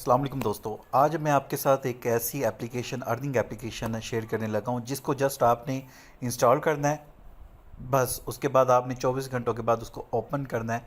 अस्सलाम वालेकुम दोस्तों। आज मैं आपके साथ एक ऐसी एप्लीकेशन अर्निंग एप्लीकेशन शेयर करने लगा हूं जिसको जस्ट आपने इंस्टॉल करना है। बस उसके बाद आपने 24 घंटों के बाद उसको ओपन करना है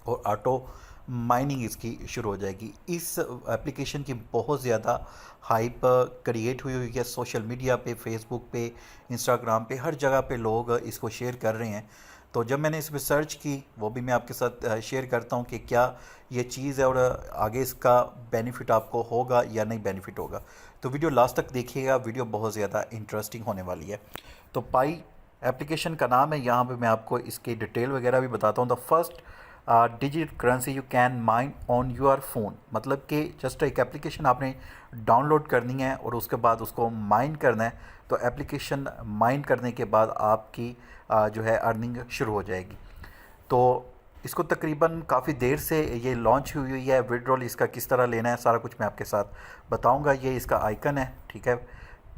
और ऑटो माइनिंग इसकी शुरू हो जाएगी। इस एप्लीकेशन की बहुत ज़्यादा हाइप क्रिएट हुई हुई है सोशल मीडिया पे, फेसबुक पे, इंस्टाग्राम पे, हर जगह पे लोग इसको शेयर कर रहे हैं। तो जब मैंने इस पर सर्च की, वो भी मैं आपके साथ शेयर करता हूँ कि क्या ये चीज़ है और आगे इसका बेनिफिट आपको होगा या नहीं बेनिफिट होगा। तो वीडियो लास्ट तक देखिएगा, वीडियो बहुत ज़्यादा इंटरेस्टिंग होने वाली है। तो पाई एप्लीकेशन का नाम है, यहाँ पे मैं आपको इसकी डिटेल वगैरह भी बताता हूँ। The first digital currency you can mine on your phone, मतलब कि जस्ट एक एप्लीकेशन आपने डाउनलोड करनी है और उसके बाद उसको माइन करना है। तो एप्लीकेशन माइन करने के बाद आपकी जो है अर्निंग शुरू हो जाएगी। तो इसको तकरीबन काफ़ी देर से ये लॉन्च हुई हुई है। विड्रॉल इसका किस तरह लेना है सारा कुछ मैं आपके साथ बताऊंगा। ये इसका आइकन है, ठीक है।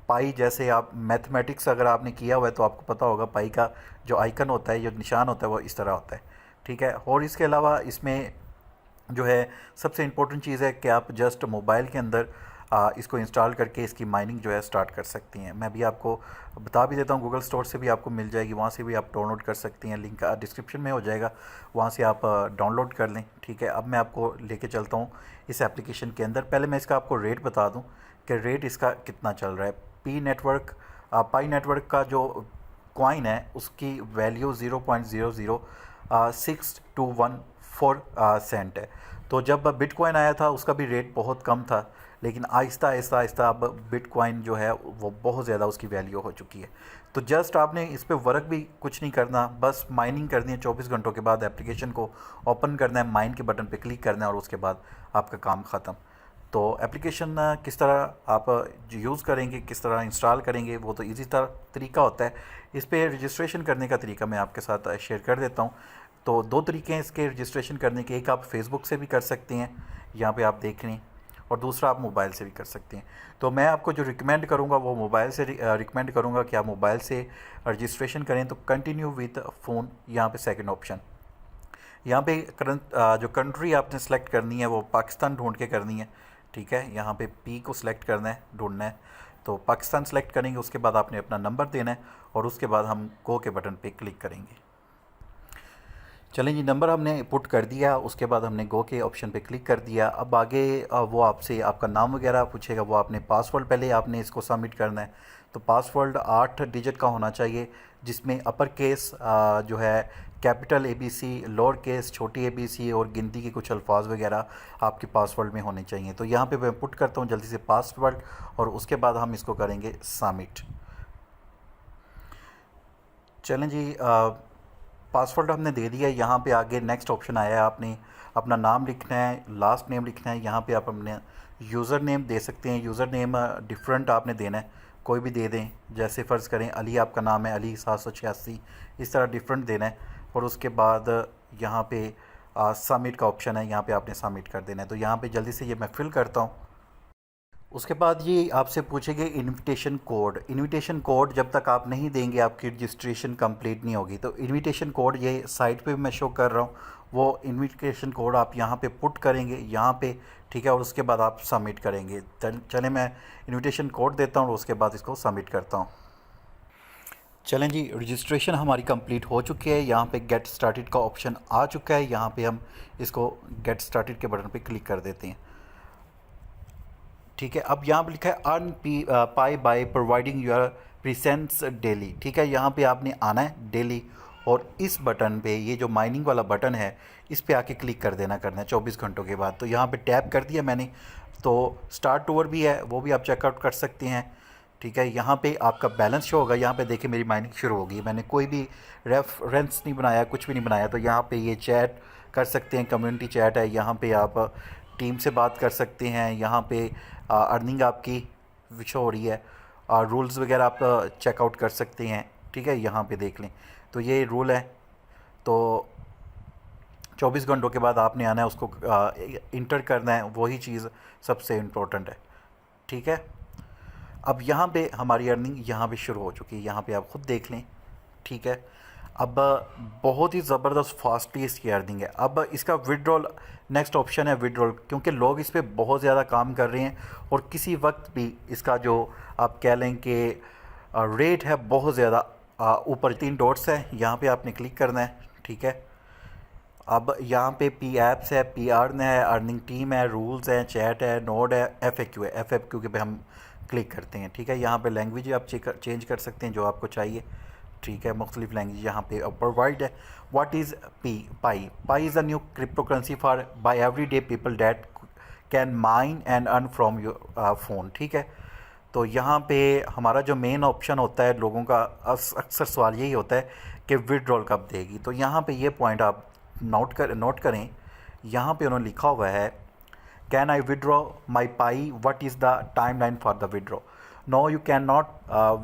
पाई, जैसे आप मैथमेटिक्स अगर आपने किया हुआ है तो आपको पता होगा पाई का जो आइकन होता है, जो निशान होता है, वो इस तरह होता है, ठीक है। और इसके अलावा इसमें जो है सबसे इम्पोर्टेंट चीज़ है कि आप जस्ट मोबाइल के अंदर इसको इंस्टॉल करके इसकी माइनिंग जो है स्टार्ट कर सकती हैं। मैं भी आपको बता भी देता हूँ, गूगल स्टोर से भी आपको मिल जाएगी, वहाँ से भी आप डाउनलोड कर सकती हैं। लिंक डिस्क्रिप्शन में हो जाएगा, वहाँ से आप डाउनलोड कर लें, ठीक है। अब मैं आपको लेके चलता हूँ इस एप्लीकेशन के अंदर। पहले मैं इसका आपको रेट बता दूँ कि रेट इसका कितना चल रहा है। पाई नेटवर्क का जो कॉइन है उसकी वैल्यू 0.00624 सेंट है। तो जब बिटकॉइन आया था उसका भी रेट बहुत कम था, लेकिन आहिस्ता आहिस्ता आहिस्ता अब बिटकॉइन जो है वो बहुत ज़्यादा उसकी वैल्यू हो चुकी है। तो जस्ट आपने इस पर वर्क भी कुछ नहीं करना, बस माइनिंग करनी है। 24 घंटों के बाद एप्लीकेशन को ओपन करना है, माइन के बटन पे क्लिक करना है और उसके बाद आपका काम ख़त्म। तो एप्लीकेशन किस तरह आप यूज़ करेंगे, किस तरह इंस्टॉल करेंगे, वो तो इजी तरीका होता है। इस पर रजिस्ट्रेशन करने का तरीका मैं आपके साथ शेयर कर देता हूँ। तो दो तरीके हैं इसके रजिस्ट्रेशन करने के। एक आप फेसबुक से भी कर सकते हैं, यहाँ पे आप देख लें, और दूसरा आप मोबाइल से भी कर सकते हैं। तो मैं आपको जो रिकमेंड करूँगा वो मोबाइल से रिकमेंड करूँगा कि आप मोबाइल से रजिस्ट्रेशन करें। तो कंटिन्यू विद फ़ोन, यहाँ पे सेकंड ऑप्शन, यहाँ पे करंट जो कंट्री आपने सेलेक्ट करनी है वो पाकिस्तान ढूंढ के करनी है, ठीक है। यहाँ पे पी को सिलेक्ट करना है, ढूंढना है। तो पाकिस्तान सेलेक्ट करेंगे, उसके बाद आपने अपना नंबर देना है और उसके बाद हम गो के बटन पे क्लिक करेंगे। चलें जी, नंबर हमने पुट कर दिया, उसके बाद हमने गो के ऑप्शन पे क्लिक कर दिया। अब आगे वो आपसे आपका नाम वगैरह पूछेगा, वो आपने पासवर्ड पहले आपने इसको सबमिट करना है। तो पासवर्ड 8 डिजिट का होना चाहिए, जिसमें अपर केस जो है कैपिटल ABC, लोअर केस छोटी ABC और गिनती के कुछ अल्फाज वगैरह आपके पासवर्ड में होने चाहिए। तो यहाँ पे मैं पुट करता हूँ जल्दी से पासवर्ड और उसके बाद हम इसको करेंगे सबमिट। चलें जी, पासवर्ड हमने दे दिया। यहाँ पे आगे नेक्स्ट ऑप्शन आया है, आपने अपना नाम लिखना है, लास्ट नेम लिखना है। यहाँ पे आप अपने यूज़र नेम दे सकते हैं। यूज़र नेम डिफरेंट आपने देना है, कोई भी दे दें। जैसे फ़र्ज़ करें अली आपका नाम है, अली 786, इस तरह डिफरेंट देना है। और उसके बाद यहाँ पे सबमिट का ऑप्शन है, यहाँ पे आपने सबमिट कर देना है। तो यहाँ पे जल्दी से ये मैं फिल करता हूँ। उसके बाद ये आपसे पूछेंगे इनविटेशन कोड। इनविटेशन कोड जब तक आप नहीं देंगे आपकी रजिस्ट्रेशन कंप्लीट नहीं होगी। तो इनविटेशन कोड ये साइट पे मैं शो कर रहा हूँ, वो इनविटेशन कोड आप यहाँ पे पुट करेंगे यहाँ पे, ठीक है। और उसके बाद आप सबमिट करेंगे। चलें मैं इनविटेशन कोड देता हूँ और उसके बाद इसको सबमिट करता हूँ। चलें जी, रजिस्ट्रेशन हमारी कंप्लीट हो चुकी है। यहाँ पे गेट स्टार्टेड का ऑप्शन आ चुका है, यहाँ पे हम इसको गेट स्टार्टेड के बटन पे क्लिक कर देते हैं, ठीक है। अब यहाँ पर लिखा है earn pi by providing your presence daily, ठीक है। यहाँ पे आपने आना है डेली और इस बटन पे, ये जो माइनिंग वाला बटन है, इस पे आके क्लिक कर देना करना है 24 घंटों के बाद। तो यहाँ पे टैप कर दिया मैंने। तो स्टार्ट टूर भी है, वो भी आप चेकआउट कर सकते हैं, ठीक है। यहाँ पे आपका बैलेंस शो होगा। यहाँ पे देखिए मेरी माइनिंग शुरू होगी, मैंने कोई भी रेफरेंस नहीं बनाया, कुछ भी नहीं बनाया। तो यहाँ पे ये चैट कर सकते हैं, कम्युनिटी चैट है, यहाँ पे आप टीम से बात कर सकते हैं। यहाँ पे अर्निंग आपकी शो हो रही है, रूल्स वगैरह आप चेकआउट कर सकते हैं, ठीक है। यहाँ पे देख लें, तो ये रूल है। तो 24 घंटों के बाद आपने आना है, उसको इंटर करना है, वही चीज़ सबसे इम्पोर्टेंट है, ठीक है। अब यहाँ पे हमारी अर्निंग यहाँ पे शुरू हो चुकी है, यहाँ पे आप ख़ुद देख लें, ठीक है। अब बहुत ही ज़बरदस्त फास्टली इसकी अर्निंग है। अब इसका विड्रॉल नेक्स्ट ऑप्शन है विड्रॉल, क्योंकि लोग इस पे बहुत ज़्यादा काम कर रहे हैं और किसी वक्त भी इसका जो आप कह लें कि रेट है बहुत ज़्यादा ऊपर 3 डॉट्स है, यहाँ पे आपने क्लिक करना है। ठीक है, अब यहाँ पे पी एप्स है, पी अर्न है, अर्निंग टीम है, रूल्स हैं, चैट है, नोड है, एफ ए क्यू है। एफ ए क्यू के पे हम क्लिक करते हैं। ठीक है, यहाँ पे लैंग्वेज आप चेंज कर सकते हैं जो आपको चाहिए। ठीक है, मुख्तलिफ लैंग्वेज यहाँ पे प्रोवाइड है। What is Pi? Pi is a new crypto currency for by every day people that can mine and earn from your phone. ठीक है, तो यहाँ पे हमारा जो मेन ऑप्शन होता है, लोगों का अक्सर सवाल यही होता है कि विड्रॉल कब देगी। तो यहाँ पे ये पॉइंट आप नोट करें। यहाँ पे उन्होंने लिखा हुआ है can I withdraw my Pi, what is the time line for the withdraw? No you can not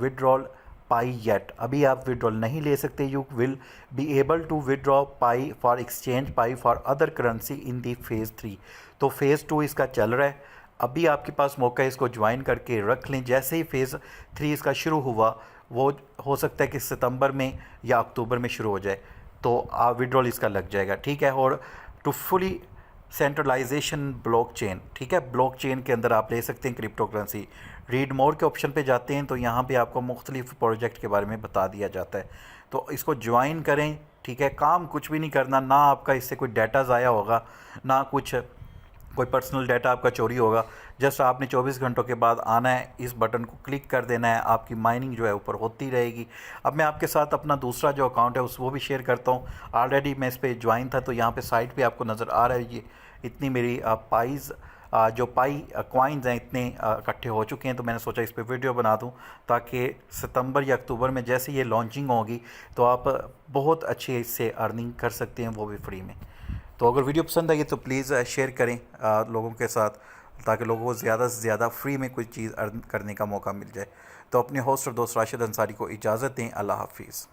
withdrawal Pi yet. अभी आप विड्रॉल नहीं ले सकते। You will be able to withdraw Pi for exchange Pi for other currency in the phase 3। तो phase 2 इसका चल रहा है। अभी आपके पास मौका है इसको ज्वाइन करके रख लें। जैसे ही फेज़ 3 इसका शुरू हुआ, वो हो सकता है कि सितंबर में या अक्टूबर में शुरू हो जाए, तो आप विड्रॉल इसका लग जाएगा। ठीक है, और टू फुली सेंट्रलाइजेशन ब्लॉकचेन। ठीक है, ब्लॉकचेन के अंदर आप ले सकते हैं क्रिप्टो करेंसी। रीड मोर के ऑप्शन पे जाते हैं तो यहाँ पे आपको मुख्तलिफ प्रोजेक्ट के बारे में बता दिया जाता है, तो इसको ज्वाइन करें। ठीक है, काम कुछ भी नहीं करना, ना आपका इससे कोई डाटा ज़ाया होगा, ना कुछ कोई पर्सनल डाटा आपका चोरी होगा। जस्ट आपने 24 घंटों के बाद आना है, इस बटन को क्लिक कर देना है, आपकी माइनिंग जो है ऊपर होती रहेगी। अब मैं आपके साथ अपना दूसरा जो अकाउंट है वो भी शेयर करता हूँ। ऑलरेडी मैं इस पर ज्वाइन था, तो यहाँ पे साइट पे आपको नज़र आ रहा है ये इतनी मेरी पाइज़ जो पाई कॉइन्स हैं इतने इकट्ठे हो चुके हैं। तो मैंने सोचा इस पर वीडियो बना दूं ताकि सितंबर या अक्टूबर में जैसे ये लॉन्चिंग होगी तो आप बहुत अच्छे इससे अर्निंग कर सकते हैं, वो भी फ्री में। तो अगर वीडियो पसंद आई तो प्लीज़ शेयर करें लोगों के साथ, ताकि लोगों को ज़्यादा से ज़्यादा फ्री में कोई चीज़ अर्न करने का मौका मिल जाए। तो अपने होस्ट और दोस्त राशिद अंसारी को इजाज़त दें। अल्लाह हाफिज़।